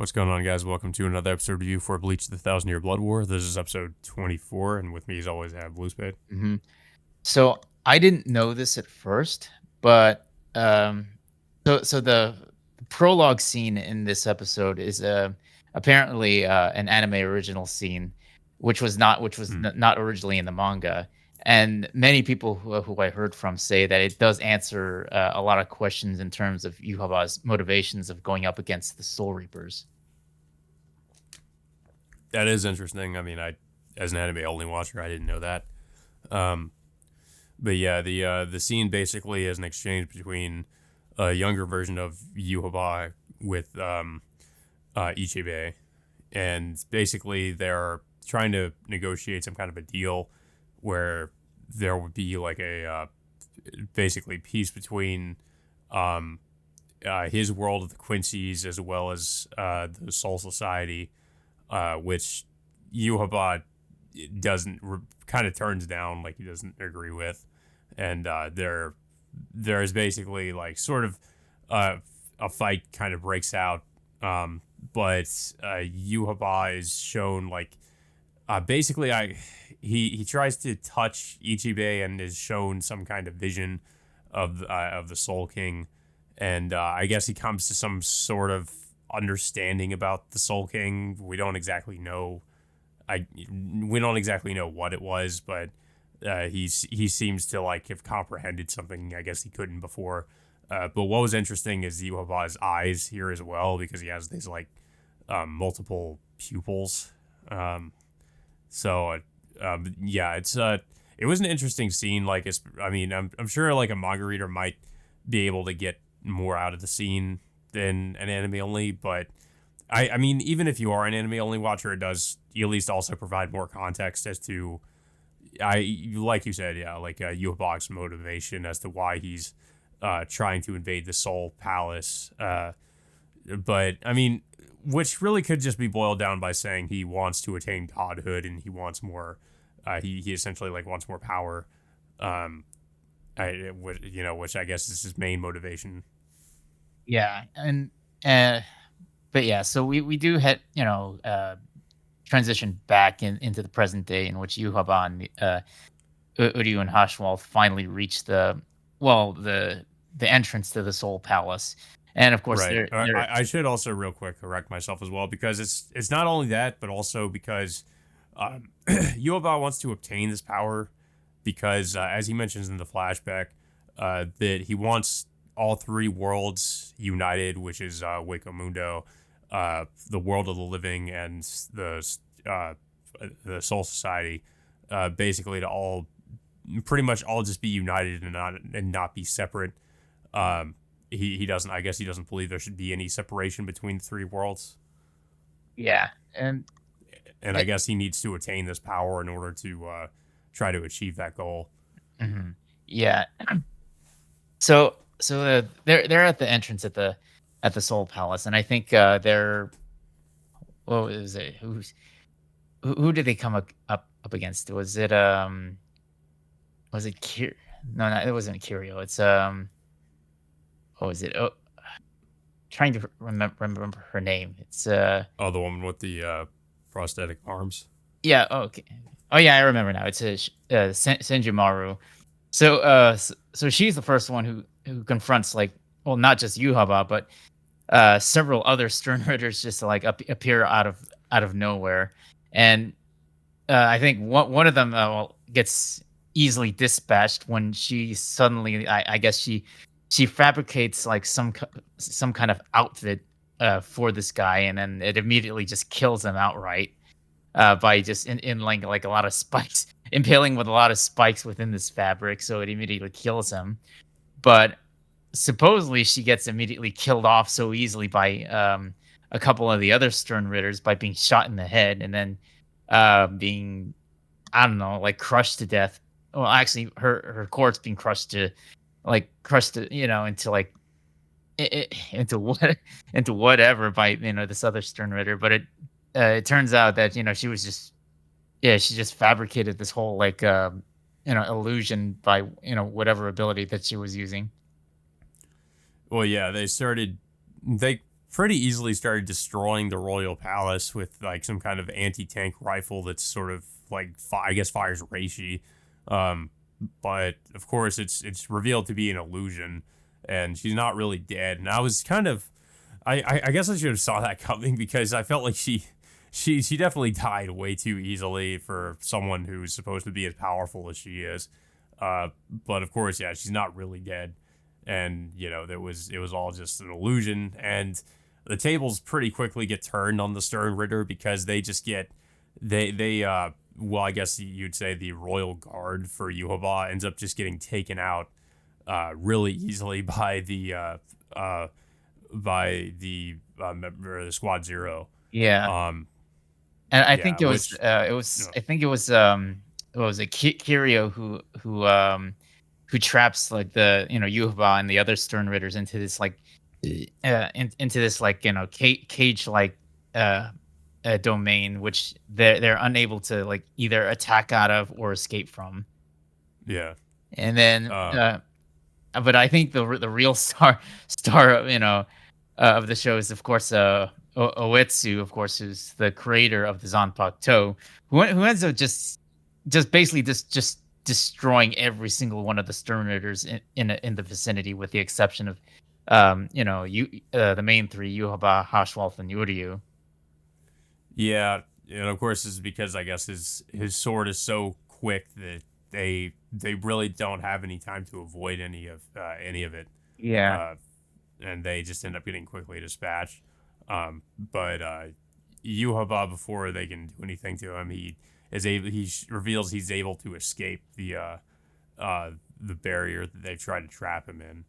What's going on, guys? Welcome to another episode review for Bleach: The Thousand Year Blood War. This is episode 24, and with me, as always, I have Blue Spade. hmm So I didn't know this at first, but so the prologue scene in this episode is apparently an anime original scene, Hmm. not originally in the manga. And many people who I heard from say that it does answer a lot of questions in terms of Yuhaba's motivations of going up against the Soul Reapers. That is interesting. I mean, as an anime only watcher, I didn't know that. Um, but yeah, the scene basically is an exchange between a younger version of Yuhaba with Ichibei, and basically they're trying to negotiate some kind of a deal where there would be like a basically peace between um, his world of the Quincy's as well as the Soul Society, which Yuhabad doesn't kind of turns down, like he doesn't agree with, and there is basically like sort of uh, a fight kind of breaks out, but Yuhaba is shown like basically he tries to touch Ichibei and is shown some kind of vision of the Soul King, and I guess he comes to some sort of understanding about the Soul King. We don't exactly know what it was, but he seems to like have comprehended something I guess he couldn't before. But what was interesting is Yuhaba's eyes here as well, because he has these like multiple pupils. Um, yeah, it was an interesting scene. Like, I mean, I'm sure like a manga reader might be able to get more out of the scene than an anime only, but I mean, even if you are an anime only watcher, it does at least also provide more context as to like you said, yeah, like Yuhabak's motivation as to why he's trying to invade the Soul Palace. But I mean, which really could just be boiled down by saying he wants to attain godhood and he wants more. He essentially like wants more power. Um, which I guess is his main motivation. Yeah, and uh, but yeah, so we do hit transition back into the present day in which Yuhaba and Uryu and Hashwal finally reach the entrance to the Soul Palace, and of course Right. they're I should also real quick correct myself as well, because it's not only that, but also because Yuaba wants to obtain this power because, as he mentions in the flashback, that he wants all three worlds united, which is Waco Mundo, the world of the living, and uh, the Soul Society, basically to all pretty much all just be united and not be separate. He doesn't. I guess he doesn't believe there should be any separation between the three worlds, yeah, and and I it, guess he needs to attain this power in order to try to achieve that goal. mhm, yeah. So they're at the entrance at the Soul Palace, and I think they're what was it? Who did they come up against? Was it No, no, it wasn't Curio. It's what was it? Oh, trying to remember her name. It's Oh, the woman with the prosthetic arms. yeah. Oh, okay. Oh yeah, I remember now. It's Senjumaru. So she's the first one who confronts like, well, not just Yuhaba, but several other Stern Ritters just like appear out of nowhere, and I think one of them gets easily dispatched when she suddenly, I guess she fabricates like some kind of outfit for this guy, and then it immediately just kills him outright by just in like a lot of spikes, impaling with a lot of spikes within this fabric, so it immediately kills him. But supposedly she gets immediately killed off so easily by a couple of the other Stern Ritters by being shot in the head and then being, I don't know, like crushed to death. Well, actually, her corpse being crushed to, into like into what into whatever by this other Stern Ritter. But it turns out that she was just, yeah, she just fabricated this whole like illusion by whatever ability that she was using. Well, yeah, they pretty easily started destroying the royal palace with like some kind of anti-tank rifle that's sort of like I guess fires reishi. Um, but of course, it's revealed to be an illusion, and she's not really dead. And I was kind of, I guess I should have saw that coming because I felt like she definitely died way too easily for someone who's supposed to be as powerful as she is. But of course, yeah, she's not really dead, and it was all just an illusion. And the tables pretty quickly get turned on the Stern Ritter because they just get they well, I guess you'd say the royal guard for Yuhaba ends up just getting taken out really easily by member of the Squad Zero. Yeah. Um, And I yeah, think it was, which I think it was, what was it, Kirio who traps like the, Yuhaba and the other Stern Ritters into this like, into this like, cage like, uh, domain, which they're unable to like either attack out of or escape from. yeah. And then, Um, but I think the real star, of the show is of course Oetsu, of course, who's the creator of the Zanpakuto, who ends up just basically just destroying every single one of the Stern Raiders in the vicinity, with the exception of the main three, Yuhaba, Hashwalth, and Yuryu. yeah, and of course this is because I guess his sword is so quick that they really don't have any time to avoid any of it. Yeah, Uh, and they just end up getting quickly dispatched. But Yuhaba, before they can do anything to him, reveals he's able to escape the barrier that they've tried to trap him in.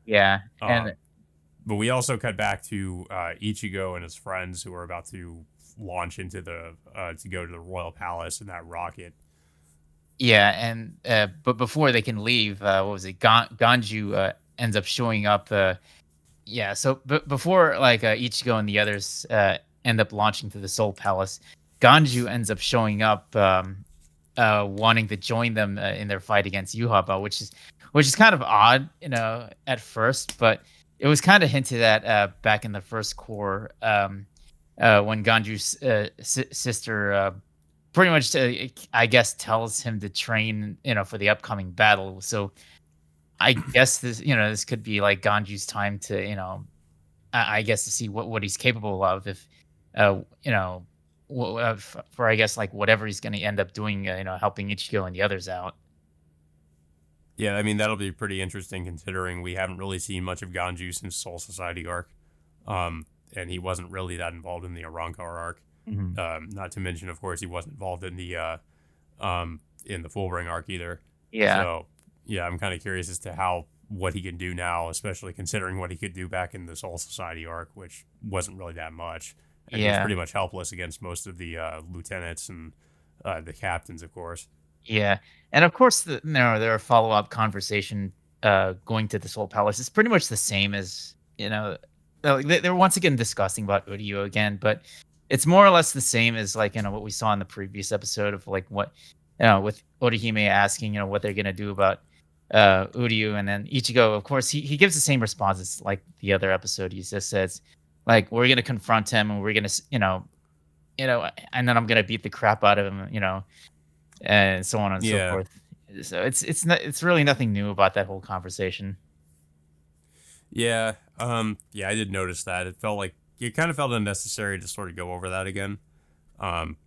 yeah, and Um, but we also cut back to Ichigo and his friends who are about to launch into the to go to the royal palace in that rocket. yeah, and but before they can leave, what was it? Ganju ends up showing up. Yeah, so before like Ichigo and the others end up launching to the Soul Palace, Ganju ends up showing up, wanting to join them in their fight against Yuhaba, which is kind of odd, at first, but it was kind of hinted at back in the first core, when Ganju's sister pretty much, I guess, tells him to train, for the upcoming battle. So I guess this could be like Ganju's time to, I guess, to see what he's capable of, if uh you know for, I guess, like whatever he's going to end up doing, helping Ichigo and the others out. Yeah, I mean that'll be pretty interesting considering we haven't really seen much of Ganju since Soul Society arc, and he wasn't really that involved in the Arankar arc. Mhm. Not to mention, of course, he wasn't involved in the Full Ring arc either. Yeah, So yeah, I'm kind of curious as to what he can do now, especially considering what he could do back in the Soul Society arc, which wasn't really that much, and he was yeah, pretty much helpless against most of the lieutenants and the captains, of course. yeah. And of course, their follow-up conversation going to the Soul Palace is pretty much the same as, like, they're once again discussing about Uryu again, but it's more or less the same as, like, what we saw in the previous episode of like what, with Orihime asking, what they're gonna do about Uryu, and then Ichigo, of course, he gives the same response as like the other episode. He just says, like, we're gonna confront him, and we're gonna, and then I'm gonna beat the crap out of him, and so on and so Yeah, forth. So it's really nothing new about that whole conversation. yeah, yeah. I did notice that. It kind of felt unnecessary to sort of go over that again. Um,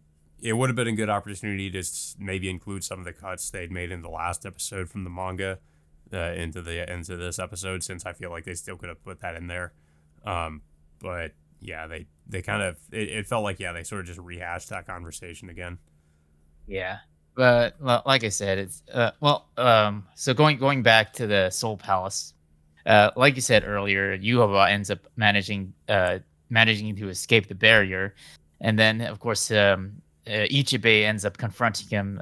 it would have been a good opportunity to maybe include some of the cuts they'd made in the last episode from the manga into this episode, since I feel like they still could have put that in there. But yeah, they kind of it felt like, yeah, they sort of just rehashed that conversation again. Yeah. But, well, like I said, it's so going back to the Soul Palace, like you said earlier, Yuhaba ends up managing to escape the barrier, and then of course, Ichibei ends up confronting him,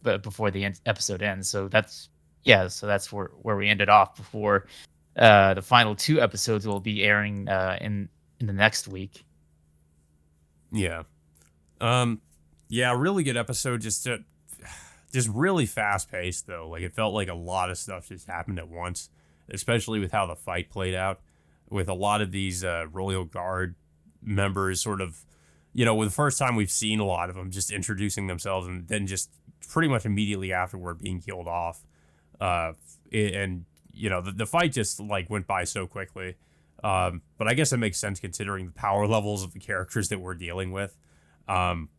before the episode ends. So that's, yeah, so that's where we ended off before the final two episodes will be airing in the next week. Yeah. Um, yeah, really good episode. Just really fast paced though. Like it felt like a lot of stuff just happened at once, especially with how the fight played out. with a lot of these Royal Guard members sort of, with the first time we've seen a lot of them just introducing themselves and then just pretty much immediately afterward being killed off. Uh, and the fight just like went by so quickly. But I guess it makes sense considering the power levels of the characters that we're dealing with. Um,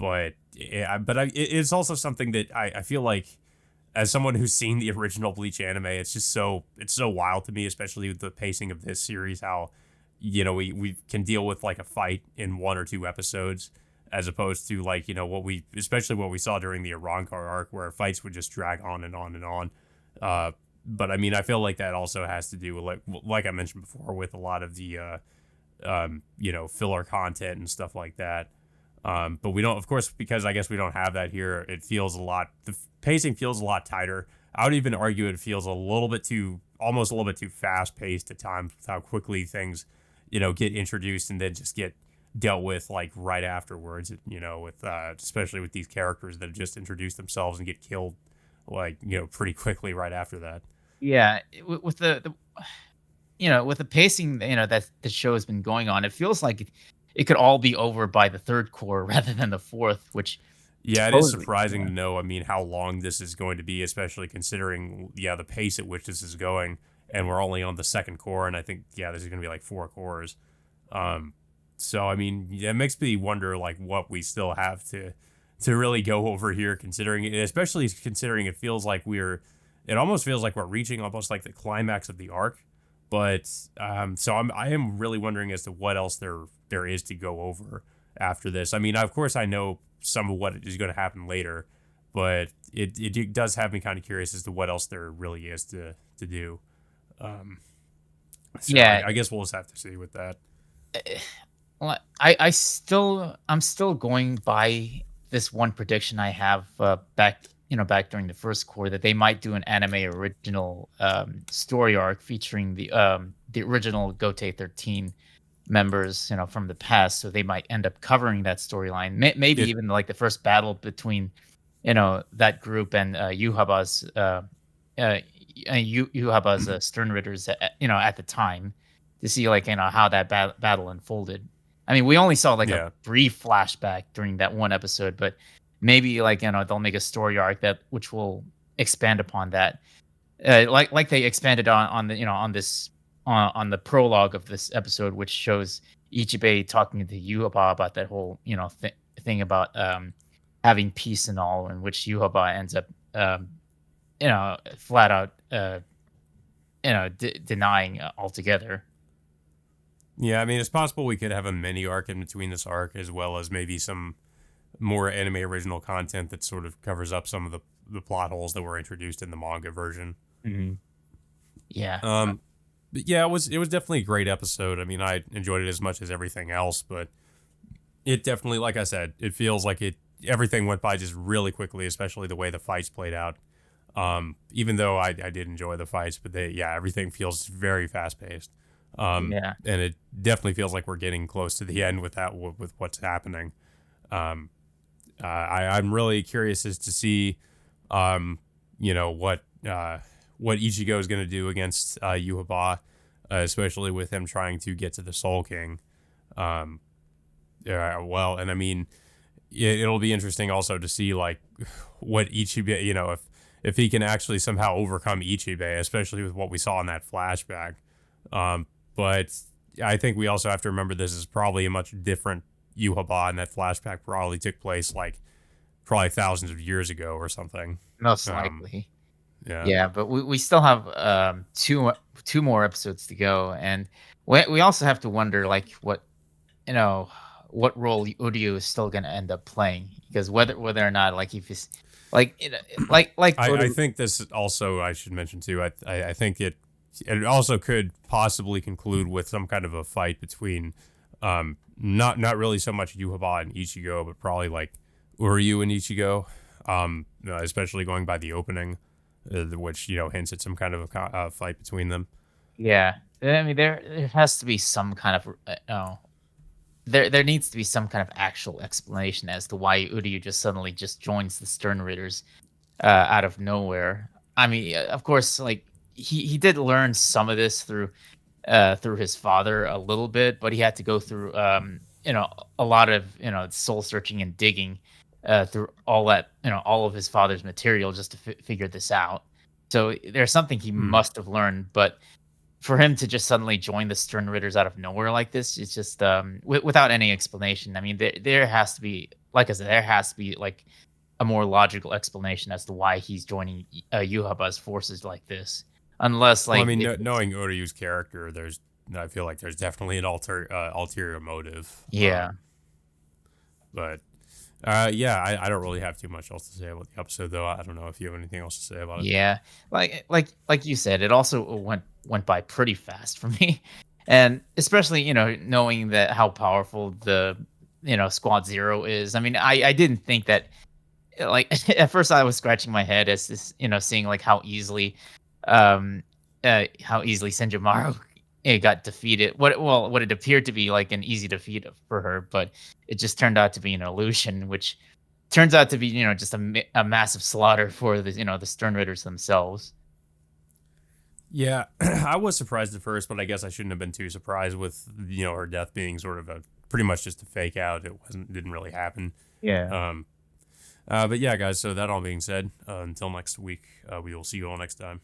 it's also something that I feel like as someone who's seen the original Bleach anime, it's so wild to me, especially with the pacing of this series, how we can deal with like a fight in 1 or 2 episodes as opposed to like especially what we saw during the Arrancar arc where fights would just drag on and on and on. But I mean, I feel like that also has to do with like I mentioned before with a lot of the filler content and stuff like that. But we don't, of course, because I guess we don't have that here. The pacing feels a lot tighter. I would even argue it feels almost a little bit too fast paced at times with how quickly things, get introduced and then just get dealt with like right afterwards. With especially with these characters that have just introduced themselves and get killed, like pretty quickly right after that. Yeah, with with the pacing, that the show has been going on, it feels like it could all be over by the third core rather than the fourth, which Yeah, it is supposedly, surprising to know. I mean, how long this is going to be, especially considering the pace at which this is going, and we're only on the second core, and I think this is going to be like 4 cores. Um, so I mean, it makes me wonder like what we still have to really go over here, considering it, especially considering it almost feels like we're reaching almost like the climax of the arc. But so I am really wondering as to what else there is to go over after this. I mean, of course, I know some of what is going to happen later, but it does have me kind of curious as to what else there really is to do. Um, so yeah. I guess we'll just have to see with that. Well, I'm still going by this one prediction I have back during the first core that they might do an anime original story arc featuring the original Gote 13 members, from the past. So they might end up covering that storyline. Maybe It even like the first battle between that group and Yuhaba's Sternritters at the time to see like how that battle unfolded. I mean, we only saw like a yeah brief flashback during that one episode, but maybe like they'll make a story arc that which will expand upon that, like they expanded on the on this on the prologue of this episode, which shows Ichibei talking to Yuhaba about that whole thing about having peace and all, in which Yuhaba ends up flat out denying altogether. yeah. I mean, it's possible we could have a mini arc in between this arc as well as maybe some more anime original content that sort of covers up some of the plot holes that were introduced in the manga version. Hmm. Yeah. Um, but yeah, it was definitely a great episode. I mean, I enjoyed it as much as everything else, but it definitely, like I said, it feels like everything went by just really quickly, especially the way the fights played out. Even though I did enjoy the fights, but everything feels very fast paced. Yeah. And it definitely feels like we're getting close to the end with with what's happening. Um, I'm really curious as to see, what Ichigo is going to do against Yuhaba, especially with him trying to get to the Soul King. Um, well, and I mean, it'll be interesting also to see like what Ichibe, if he can actually somehow overcome Ichibe, especially with what we saw in that flashback. But I think we also have to remember this is probably a much different Yuhaba, and that flashback probably took place like probably thousands of years ago or something. Most Um, likely. yeah. Yeah, but we still have two more episodes to go, and we also have to wonder like you know what role Udio is still going to end up playing, because whether or not like if he's like like I Udio, think this also I should mention too. I think it also could possibly conclude with some kind of a fight between not really so much Yuhaba and Ichigo, but probably like Uryu and Ichigo, especially going by the opening, which hints at some kind of a fight between them. yeah. I mean, there has to be some kind of no. There needs to be some kind of actual explanation as to why Udio just suddenly just joins the Stern Ritters out of nowhere. I mean, of course, like he did learn some of this through through his father a little bit, but he had to go through a lot of soul searching and digging through all that all of his father's material just to figure this out. So there's something he Hmm. must have learned, but for him to just suddenly join the Stern Ritters out of nowhere like this, it's just without any explanation. I mean, there has to be, like I said, there has to be like a more logical explanation as to why he's joining Yuhaba's forces like this, unless Well, I like mean, it's knowing Oryu's character, I feel like there's definitely an ulterior motive. yeah. But yeah, I don't really have too much else to say about the episode, though. I don't know if you have anything else to say about it. Yeah, like you said, it also went by pretty fast for me, and especially knowing that how powerful the Squad Zero is. I mean, I didn't think that like at first I was scratching my head as this seeing like um how easily Senjomaru it got defeated. What it appeared to be like an easy defeat for her, but it just turned out to be an illusion, which turns out to be, just a massive slaughter for the Stern Ritters themselves. Yeah, I was surprised at first, but I guess I shouldn't have been too surprised with her death being sort of a pretty much just a fake out. Didn't really happen. Yeah. Um, but yeah, guys. So that all being said, until next week, we will see you all next time.